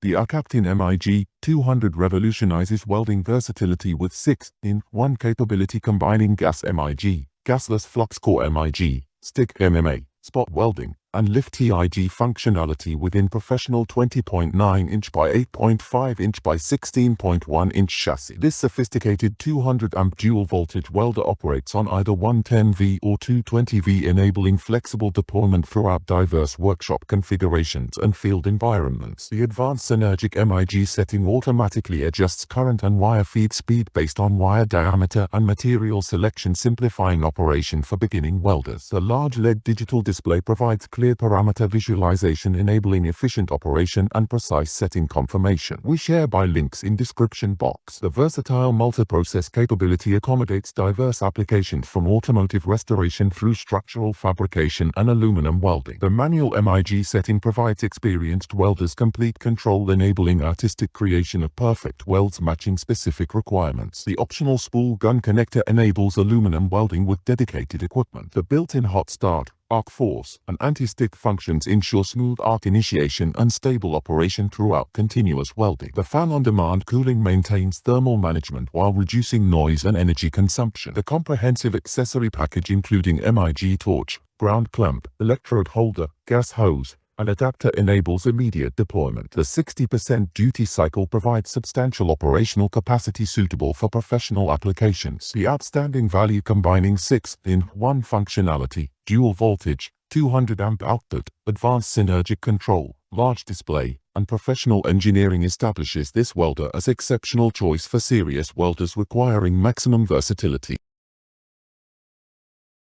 The ARCCAPTAIN MIG-200 revolutionizes welding versatility with 6-in-1 capability combining gas MIG, gasless flux-cored MIG, stick MMA, spot welding, and lift TIG functionality within professional 20.9-inch by 8.5-inch by 16.1-inch chassis. This sophisticated 200-amp dual-voltage welder operates on either 110V or 220V, enabling flexible deployment throughout diverse workshop configurations and field environments. The advanced synergic MIG setting automatically adjusts current and wire feed speed based on wire diameter and material selection, simplifying operation for beginning welders. The large LED digital display provides clear parameter visualization, enabling efficient operation and precise setting confirmation. We share by links in description box. The versatile multi-process capability accommodates diverse applications from automotive restoration through structural fabrication and aluminum welding. The manual MIG setting provides experienced welders complete control, enabling artistic creation of perfect welds matching specific requirements. The optional spool gun connector enables aluminum welding with dedicated equipment. The built-in hot start, arc force, and anti-stick functions ensure smooth arc initiation and stable operation throughout continuous welding. The fan-on-demand cooling maintains thermal management while reducing noise and energy consumption. The comprehensive accessory package including MIG torch, ground clamp, electrode holder, gas hose, and adapter enables immediate deployment. The 60% duty cycle provides substantial operational capacity suitable for professional applications. The outstanding value combining 6-in-1 functionality, dual voltage, 200-amp output, advanced synergic control, large display, and professional engineering establishes this welder as exceptional choice for serious welders requiring maximum versatility.